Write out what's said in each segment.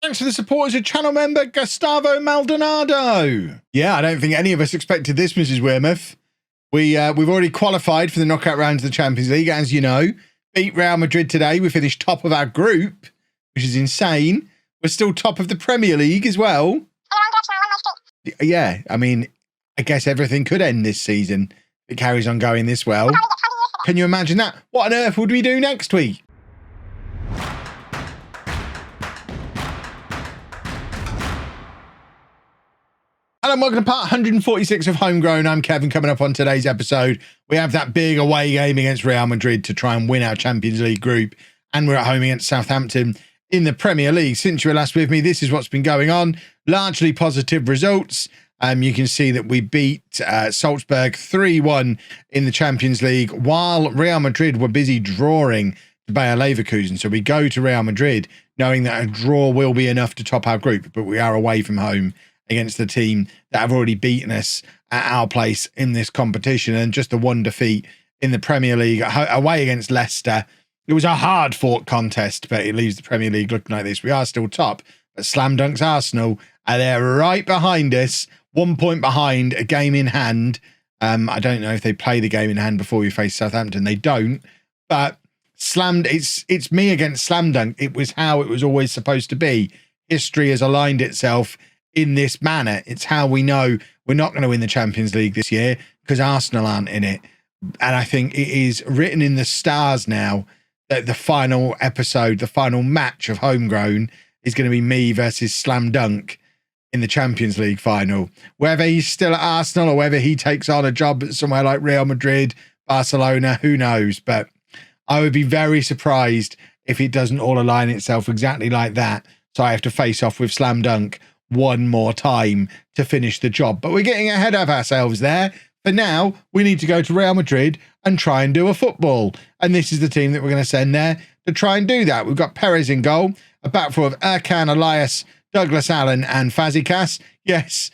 Thanks to the support as a channel member, Gustavo Maldonado. Yeah, I don't think any of us expected this, Mrs Wearmouth. We've already qualified for the knockout round of the Champions League, as you know. Beat Real Madrid today. We finished top of our group, which is insane. We're still top of the Premier League as well. Yeah, I mean, I guess everything could end this season if it carries on going this well. Can you imagine that? What on earth would we do next week? Hello and welcome to part 146 of Homegrown. I'm Kevin. Coming up on today's episode, we have that big away game against Real Madrid to try and win our Champions League group, and we're at home against Southampton in the Premier League. Since you were last with me, this is what's been going on. Largely positive results. You can see that we beat Salzburg 3-1 in the Champions League, while Real Madrid were busy drawing to Bayer Leverkusen. So we go to Real Madrid knowing that a draw will be enough to top our group, but we are away from home against the team that have already beaten us at our place in this competition, and just the one defeat in the Premier League away against Leicester. It was a hard-fought contest, but it leaves the Premier League looking like this. We are still top, but Slam Dunks Arsenal are there right behind us, 1 point behind, a game in hand. I don't know if they play the game in hand before we face Southampton. They don't, but it's me against Slam Dunk. It was how it was always supposed to be. History has aligned itself in this manner. It's how we know we're not going to win the Champions League this year, because Arsenal aren't in it. And I think it is written in the stars now that the final episode, the final match of Homegrown is going to be me versus Slam Dunk in the Champions League final. Whether he's still at Arsenal or whether he takes on a job at somewhere like Real Madrid, Barcelona, who knows? But I would be very surprised if it doesn't all align itself exactly like that. So I have to face off with Slam Dunk one more time to finish the job. But we're getting ahead of ourselves there. For now, we need to go to Real Madrid and try and do a football. And this is the team that we're going to send there to try and do that. We've got Perez in goal, a back four of Erkan, Elias, Douglas Allen and Fazekas. Yes,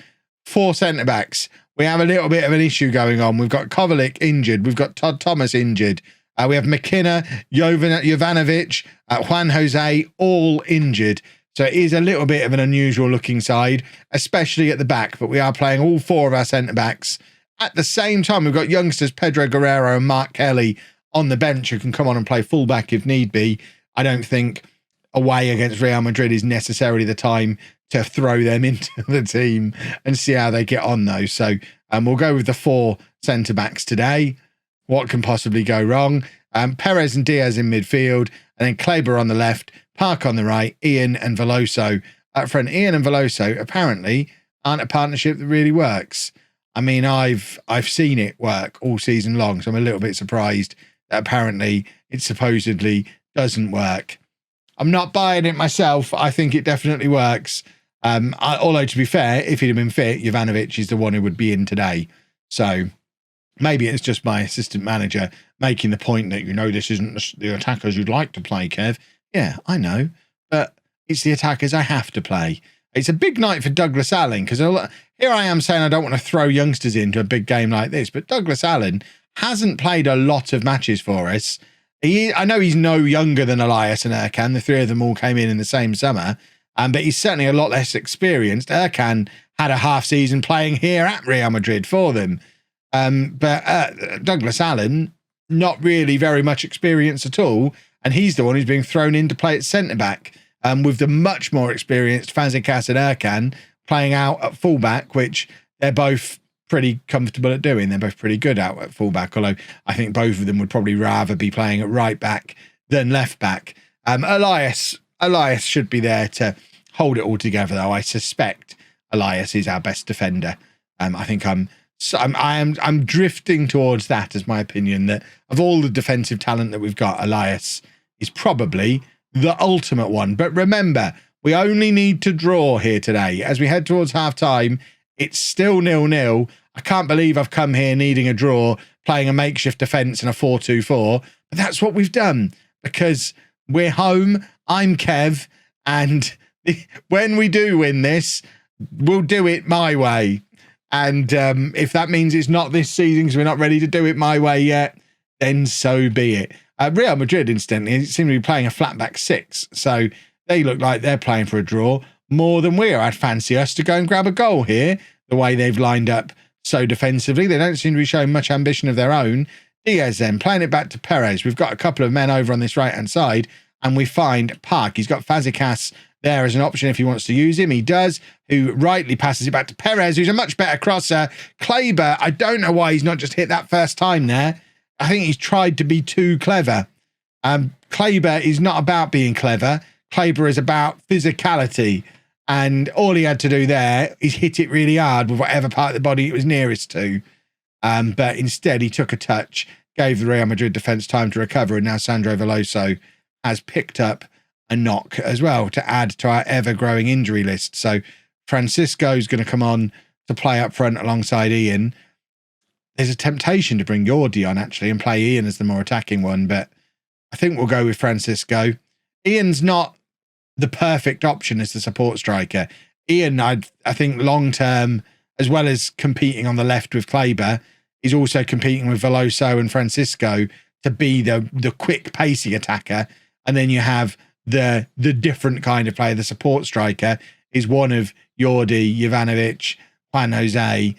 4 centre-backs. We have a little bit of an issue going on. We've got Kovacic injured. We've got Todd Thomas injured. We have McKenna, Jovanovic, Juan Jose, all injured. So it is a little bit of an unusual looking side, especially at the back, but we are playing all 4 of our centre-backs. At the same time, we've got youngsters Pedro Guerrero and Mark Kelly on the bench who can come on and play fullback if need be. I don't think away against Real Madrid is necessarily the time to throw them into the team and see how they get on though. So we'll go with the 4 centre-backs today. What can possibly go wrong? Perez and Diaz in midfield, and then Kleber on the left, Park on the right, Ian and Veloso up front. Ian and Veloso apparently aren't a partnership that really works. I mean, I've seen it work all season long, so I'm a little bit surprised that apparently it supposedly doesn't work. I'm not buying it myself. I think it definitely works. Although, to be fair, if he'd have been fit, Jovanovic is the one who would be in today. So maybe it's just my assistant manager making the point that, you know, this isn't the attackers you'd like to play, Kev. Yeah, I know, but it's the attackers I have to play. It's a big night for Douglas Allen, because here I am saying I don't want to throw youngsters into a big game like this, but Douglas Allen hasn't played a lot of matches for us. I know he's no younger than Elias and Erkan. The 3 of them all came in the same summer, but he's certainly a lot less experienced. Erkan had a half season playing here at Real Madrid for them. But Douglas Allen, not really very much experience at all. And he's the one who's being thrown in to play at centre-back, with the much more experienced Fazekas and Erkan playing out at full-back, which they're both pretty comfortable at doing. They're both pretty good out at full-back, although I think both of them would probably rather be playing at right-back than left-back. Elias should be there to hold it all together, though. I suspect Elias is our best defender. I think I'm drifting towards that as my opinion, that of all the defensive talent that we've got, Elias is probably the ultimate one. But remember, we only need to draw here today. As we head towards half-time, it's still 0-0. I can't believe I've come here needing a draw, playing a makeshift defence in a 4-2-4. But that's what we've done, because we're home, I'm Kev, and when we do win this, we'll do it my way. And if that means it's not this season because we're not ready to do it my way yet, then so be it. Real Madrid, incidentally, seem to be playing a flat back 6. So They look like they're playing for a draw more than we are. I'd fancy us to go and grab a goal here, the way they've lined up so defensively. They don't seem to be showing much ambition of their own. Diaz then playing it back to Perez. We've got a couple of men over on this right-hand side, and we find Park. He's got Fazekas there as an option if he wants to use him. He does, who rightly passes it back to Perez, who's a much better crosser. Kleber, I don't know why he's not just hit that first time there. I think he's tried to be too clever. Kleber is not about being clever. Kleber is about physicality. And all he had to do there is hit it really hard with whatever part of the body it was nearest to. But instead, he took a touch, gave the Real Madrid defence time to recover, and now Sandro Veloso has picked up a knock as well to add to our ever-growing injury list. So Francisco's going to come on to play up front alongside Ian. There's a temptation to bring Jordi on, actually, and play Ian as the more attacking one, but I think we'll go with Francisco. Ian's not the perfect option as the support striker. Ian, I think long-term, as well as competing on the left with Kleber, is also competing with Veloso and Francisco to be the quick, pacey attacker. And then you have the different kind of player. The support striker is one of Jordi, Jovanovic, Juan Jose,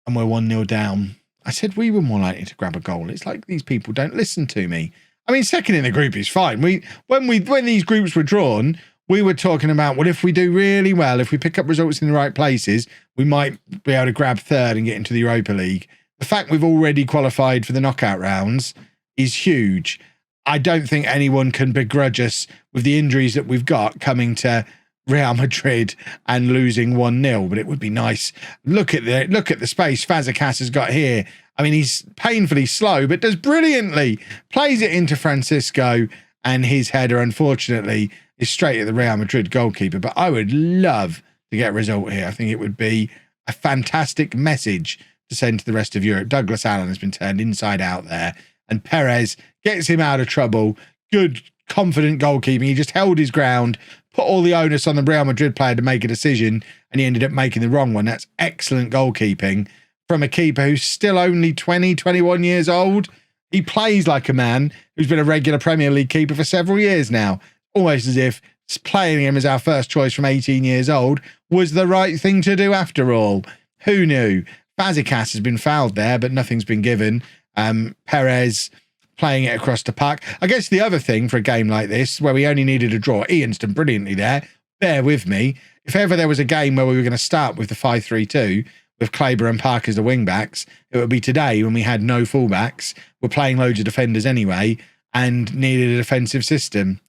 and we're 1-0 down. I said we were more likely to grab a goal. It's like these people don't listen to me. I mean, second in the group is fine. When these groups were drawn, we were talking about, well, if we do really well, if we pick up results in the right places, we might be able to grab third and get into the Europa League. The fact we've already qualified for the knockout rounds is huge. I don't think anyone can begrudge us with the injuries that we've got coming to Real Madrid and losing 1-0, but it would be nice. Look at the space Fazekas has got here. I mean, he's painfully slow, but does brilliantly. Plays it into Francisco, and his header, unfortunately, is straight at the Real Madrid goalkeeper. But I would love to get a result here. I think it would be a fantastic message to send to the rest of Europe. Douglas Allen has been turned inside out there, and Perez gets him out of trouble. Good, confident goalkeeping. He just held his ground, put all the onus on the Real Madrid player to make a decision, and he ended up making the wrong one. That's excellent goalkeeping from a keeper who's still only 20, 21 years old. He plays like a man who's been a regular Premier League keeper for several years now, almost as if playing him as our first choice from 18 years old was the right thing to do after all. Who knew? Fazekas has been fouled there, but nothing's been given. Perez playing it across the park. I guess the other thing for a game like this, where we only needed a draw, Ian's done brilliantly there. Bear with me. If ever there was a game where we were going to start with the 5-3-2, with Kleber and Park as the wing-backs, it would be today when we had no full-backs. We're playing loads of defenders anyway and needed a defensive system.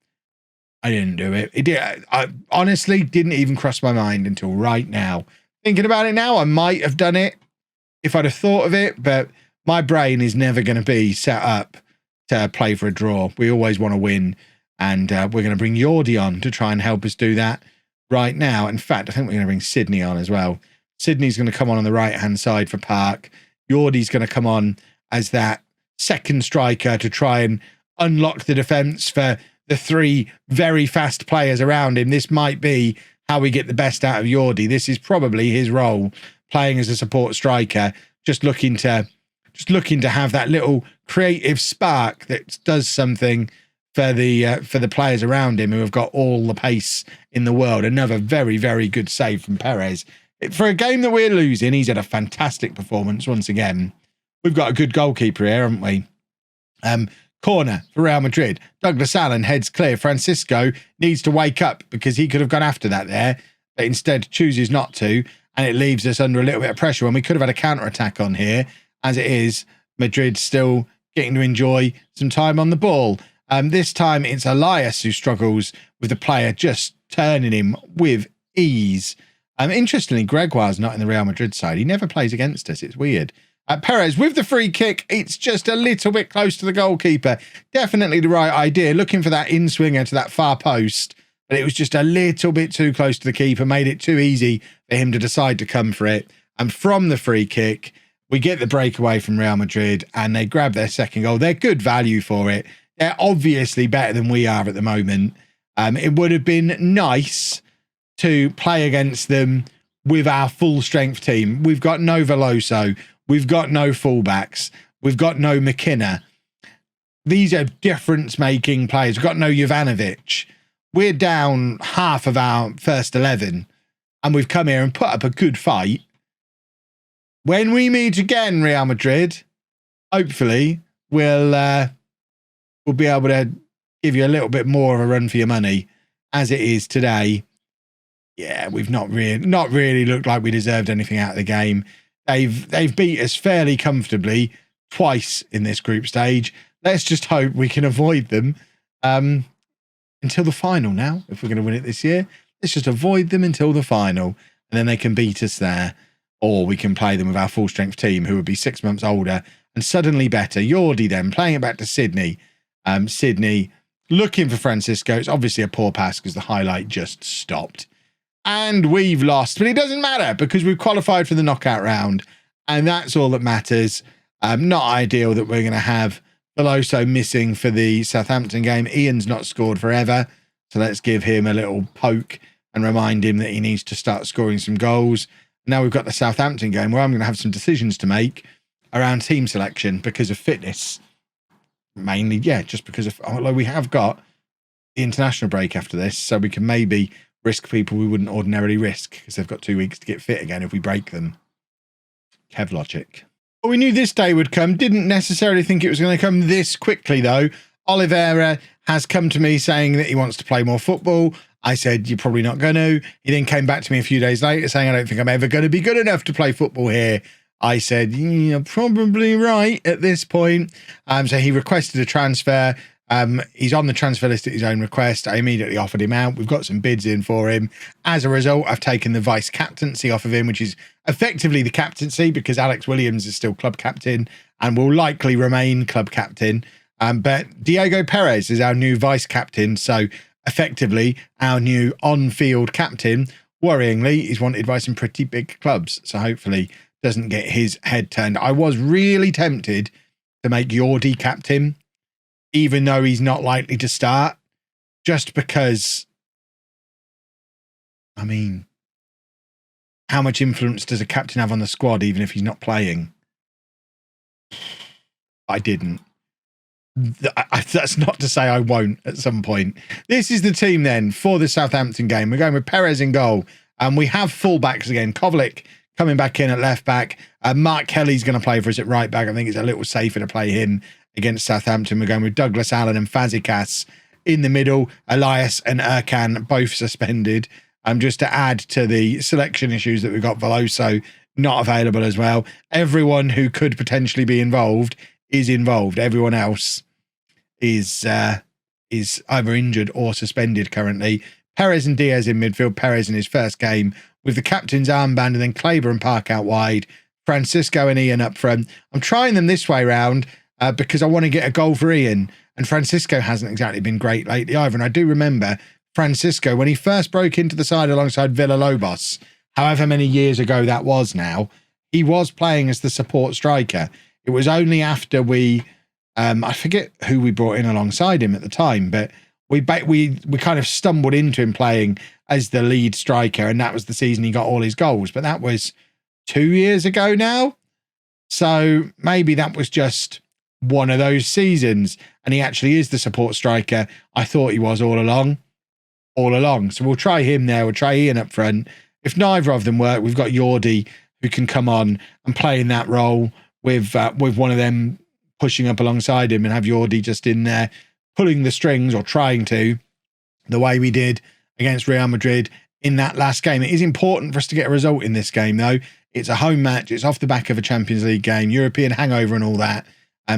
I didn't do it. I honestly didn't even cross my mind until right now. Thinking about it now, I might have done it if I'd have thought of it, but my brain is never going to be set up to play for a draw. We always want to win, and we're going to bring Jordi on to try and help us do that right now. In fact, I think we're going to bring Sydney on as well. Sydney's going to come on the right-hand side for Park. Jordi's going to come on as that second striker to try and unlock the defence for the three very fast players around him. This might be how we get the best out of Jordi. This is probably his role, playing as a support striker, just looking to have that little creative spark that does something for the players around him who have got all the pace in the world. Another very, very good save from Perez. For a game that we're losing, he's had a fantastic performance once again. We've got a good goalkeeper here, haven't we? Corner for Real Madrid. Douglas Allen heads clear. Francisco needs to wake up because he could have gone after that there, but instead chooses not to, and it leaves us under a little bit of pressure when we could have had a counter-attack on here. As it is, Madrid still getting to enjoy some time on the ball. This time it's Elias who struggles with the player just turning him with ease. Interestingly, Gregoire's not in the Real Madrid side. He never plays against us. It's weird. Perez with the free kick. It's just a little bit close to the goalkeeper. Definitely the right idea. Looking for that in-swinger to that far post. But it was just a little bit too close to the keeper. Made it too easy for him to decide to come for it. And from the free kick, we get the breakaway from Real Madrid and they grab their second goal. They're good value for it. They're obviously better than we are at the moment. It would have been nice to play against them with our full strength team. We've got no Veloso. We've got no fullbacks. We've got no McKenna. These are difference-making players. We've got no Jovanovic. we're down half of our first 11 and we've come here and put up a good fight. When we meet again, Real Madrid, hopefully we'll be able to give you a little bit more of a run for your money. As it is today, yeah, we've not really looked like we deserved anything out of the game. They've beat us fairly comfortably twice in this group stage. Let's just hope we can avoid them until the final now. If we're going to win it this year, let's just avoid them until the final, and then they can beat us there. Or we can play them with our full-strength team, who would be 6 months older and suddenly better. Yordi then playing it back to Sydney. Sydney looking for Francisco. It's obviously a poor pass because the highlight just stopped. And we've lost, but it doesn't matter because we've qualified for the knockout round, and that's all that matters. Not ideal that we're going to have Veloso missing for the Southampton game. Ian's not scored forever, so let's give him a little poke and remind him that he needs to start scoring some goals. Now we've got the Southampton game where I'm going to have some decisions to make around team selection because of fitness. Mainly, yeah, just because of, although we have got the international break after this, so we can maybe risk people we wouldn't ordinarily risk because they've got 2 weeks to get fit again if we break them. Kev logic. Well, we knew this day would come. Didn't necessarily think it was going to come this quickly, though. Oliveira has come to me saying that he wants to play more football. I said, you're probably not going to. He then came back to me a few days later saying, I don't think I'm ever going to be good enough to play football here. I said, you're probably right at this point. So he requested a transfer. He's on the transfer list at his own request. I immediately offered him out. We've got some bids in for him. As a result, I've taken the vice captaincy off of him, which is effectively the captaincy because Alex Williams is still club captain and will likely remain club captain. But Diego Perez is our new vice captain. So effectively our new on-field captain. Worryingly, he's wanted by some pretty big clubs. So hopefully doesn't get his head turned. I was really tempted to make Yordi captain, even though he's not likely to start, just because, I mean, how much influence does a captain have on the squad, even if he's not playing? I didn't. That's not to say I won't at some point. This is the team then for the Southampton game. We're going with Perez in goal, and we have full-backs again. Kovacic coming back in at left back. Mark Kelly's going to play for us at right back. I think it's a little safer to play him against Southampton. We're going with Douglas Allen and Fazekas in the middle. Elias and Erkan both suspended. Just to add to the selection issues that we've got, Veloso not available as well. Everyone who could potentially be involved is involved. Everyone else is either injured or suspended currently. Perez and Diaz in midfield. Perez in his first game with the captain's armband, and then Kleber and Park out wide. Francisco and Ian up front. I'm trying them this way round because I want to get a goal for Ian, and Francisco hasn't exactly been great lately either. And I do remember Francisco, when he first broke into the side alongside Villalobos, however many years ago that was now, he was playing as the support striker. It was only after we, I forget who we brought in alongside him at the time, but we kind of stumbled into him playing as the lead striker, and that was the season he got all his goals. But that was 2 years ago now. So maybe that was just one of those seasons, and he actually is the support striker I thought he was all along. So we'll try him there. We'll try Ian up front. If neither of them work, we've got Yordi who can come on and play in that role with one of them pushing up alongside him, and have Yordi just in there pulling the strings, or trying to, the way we did against Real Madrid in that last game. It is important for us to get a result in this game, though. It's a home match. It's off the back of a Champions League game, European hangover and all that.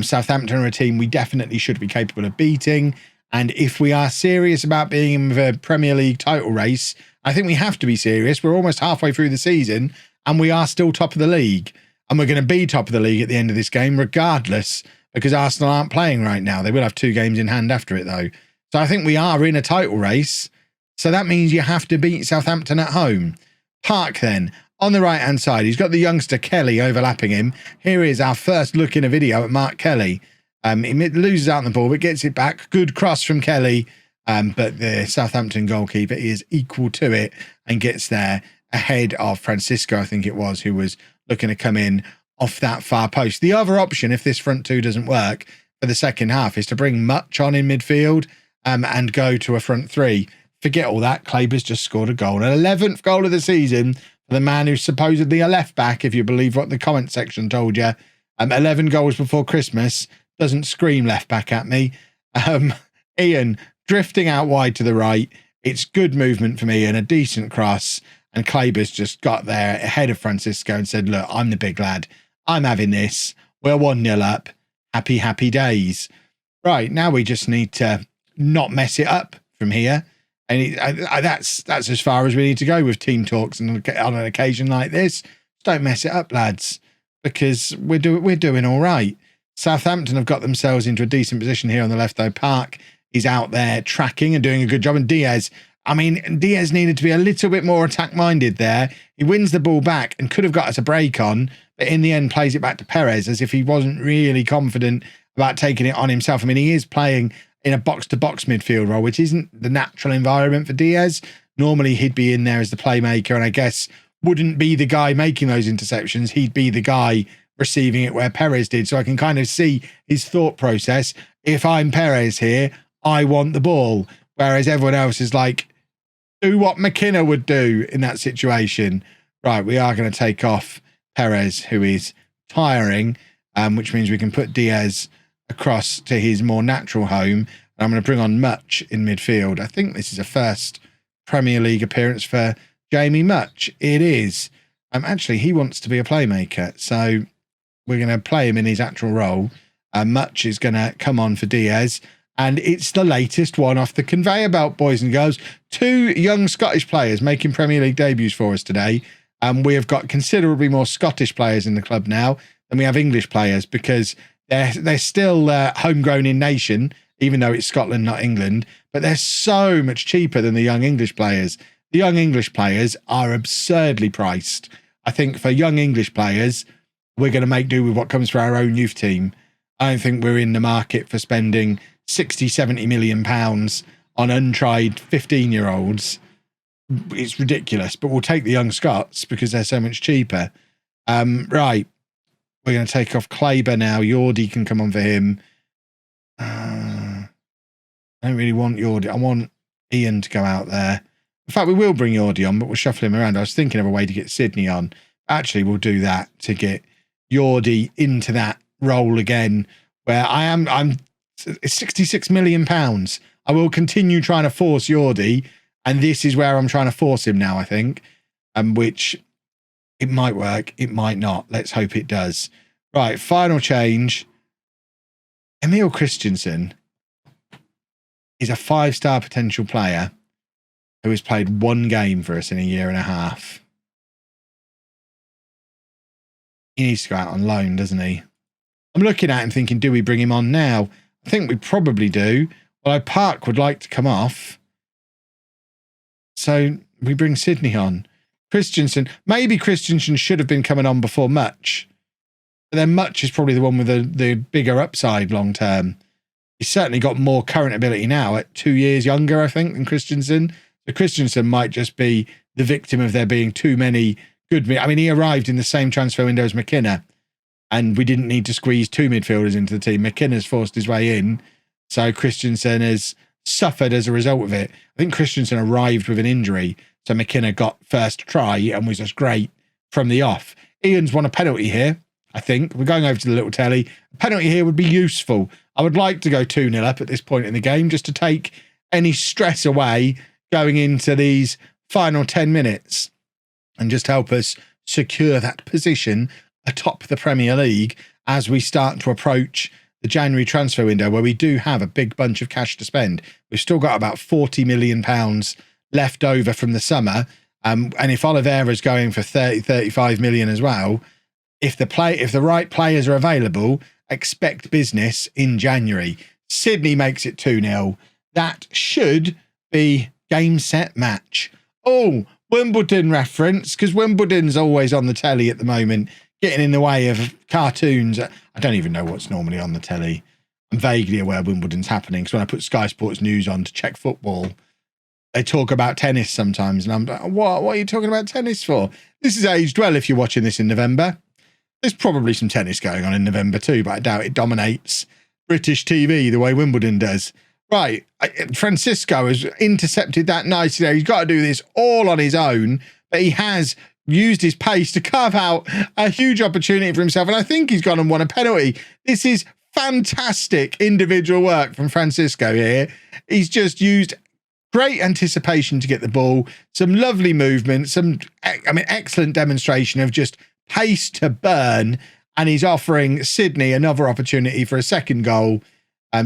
Southampton are a team we definitely should be capable of beating. And if we are serious about being in the Premier League title race, I think we have to be serious. We're almost halfway through the season and we are still top of the league. And we're going to be top of the league at the end of this game regardless, because Arsenal aren't playing right now. They will have 2 games in hand after it, though. So I think we are in a title race. So that means you have to beat Southampton at home. Park then, on the right-hand side, he's got the youngster Kelly overlapping him. Here is our first look in a video at Mark Kelly. He loses out on the ball, but gets it back. Good cross from Kelly. But the Southampton goalkeeper is equal to it and gets there ahead of Francisco, I think it was, who was looking to come in off that far post. The other option, if this front two doesn't work for the second half, is to bring Much on in midfield and go to a front three. forget all that. Kleber's just scored a goal. An 11th goal of the season for the man who's supposedly a left-back, if you believe what the comment section told you. 11 goals before Christmas. Doesn't scream left-back at me. Ian drifting out wide to the right. It's good movement from Ian, a decent cross. And Kleber's just got there ahead of Francisco and said, look, I'm the big lad. I'm having this. We're 1-0 up. Happy, happy days. Right, now we just need to not mess it up from here. And that's as far as we need to go with team talks and on an occasion like this. Don't mess it up, lads, because we're doing all right. Southampton have got themselves into a decent position here on the left, though. Park is out there tracking and doing a good job. And Diaz needed to be a little bit more attack-minded there. He wins the ball back and could have got us a break on, but in the end plays it back to Perez as if he wasn't really confident about taking it on himself. I mean, he is playing in a box-to-box midfield role, which isn't the natural environment for Diaz. Normally, he'd be in there as the playmaker and I guess wouldn't be the guy making those interceptions. He'd be the guy receiving it where Perez did. So I can kind of see his thought process. If I'm Perez here, I want the ball. Whereas everyone else is like, do what McKenna would do in that situation. Right, we are going to take off Perez, who is tiring, which means we can put Diaz across to his more natural home. And I'm going to bring on Much in midfield. I think this is a first Premier League appearance for Jamie Much. It is. Actually, he wants to be a playmaker, so we're going to play him in his actual role. Much is going to come on for Diaz. And it's the latest one off the conveyor belt, boys and girls. 2 young Scottish players making Premier League debuts for us today. We have got considerably more Scottish players in the club now than we have English players because they're still homegrown in nation, even though it's Scotland, not England. But they're so much cheaper than the young English players. The young English players are absurdly priced. I think for young English players, we're going to make do with what comes for our own youth team. I don't think we're in the market for spending 60, 70 million pounds on untried 15-year-olds. It's ridiculous, but we'll take the young Scots because they're so much cheaper. Right. We're going to take off Kleber now. Yordi can come on for him. I don't really want Yordi. I want Ian to go out there. In fact, we will bring Yordi on, but we'll shuffle him around. I was thinking of a way to get Sydney on. Actually, we'll do that to get Yordi into that role again, where I'm 66 million pounds. I will continue trying to force Yordi, and this is where I'm trying to force him now, I think, which it might work, it might not. Let's hope it does. Right, final change. Emil Christensen is a 5-star potential player who has played 1 game for us in a year and a half. He needs to go out on loan, doesn't he? I'm looking at him thinking, do we bring him on now? I think we probably do. Although Park would like to come off. So we bring Sydney on. Christensen. Maybe Christensen should have been coming on before Much. But then Much is probably the one with the bigger upside long term. He's certainly got more current ability now at 2 years younger, I think, than Christensen. So Christensen might just be the victim of there being too many good... I mean, he arrived in the same transfer window as McKenna, and we didn't need to squeeze 2 midfielders into the team. McKenna's forced his way in, so Christensen has suffered as a result of it. I think Christensen arrived with an injury, so McKenna got first try and was just great from the off. Ian's won a penalty here, I think. We're going over to the little telly. A penalty here would be useful. I would like to go 2-0 up at this point in the game just to take any stress away going into these final 10 minutes and just help us secure that position atop the Premier League as we start to approach the January transfer window, where we do have a big bunch of cash to spend. We've still got about £40 million left over from the summer. And if Oliveira's going for 30, 35 million as well, if the right players are available, expect business in January. Sydney makes it 2-0. That should be game, set, match. Oh, Wimbledon reference, because Wimbledon's always on the telly at the moment, getting in the way of cartoons. I don't even know what's normally on the telly. I'm vaguely aware Wimbledon's happening, because when I put Sky Sports News on to check football, they talk about tennis sometimes, and I'm like, what are you talking about tennis for? This is aged well if you're watching this in November. There's probably some tennis going on in November too, but I doubt it dominates British TV the way Wimbledon does. right, Francisco has intercepted that nicely there. He's got to do this all on his own, but he has used his pace to carve out a huge opportunity for himself. And I think he's gone and won a penalty. This is fantastic individual work from Francisco here. He's just used great anticipation to get the ball, some lovely movement, excellent demonstration of just pace to burn. And he's offering Sydney another opportunity for a second goal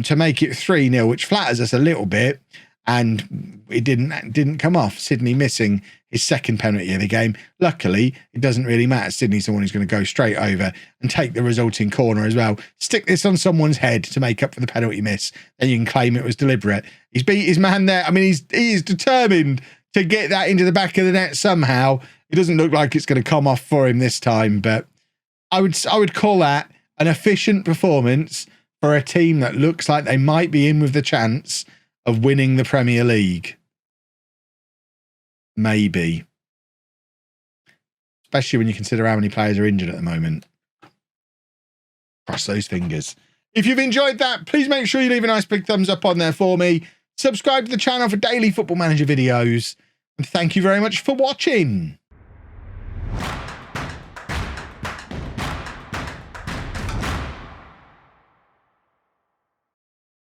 to make it 3-0, which flatters us a little bit. And it didn't come off. Sydney missing his second penalty of the game. Luckily, it doesn't really matter. Sydney's the one who's going to go straight over and take the resulting corner as well. Stick this on someone's head to make up for the penalty miss. Then you can claim it was deliberate. He's beat his man there. I mean, he is determined to get that into the back of the net somehow. It doesn't look like it's going to come off for him this time, but I would call that an efficient performance for a team that looks like they might be in with the chance of winning the Premier League. Maybe. Especially when you consider how many players are injured at the moment. Cross those fingers. If you've enjoyed that, please make sure you leave a nice big thumbs up on there for me. Subscribe to the channel for daily Football Manager videos. And thank you very much for watching.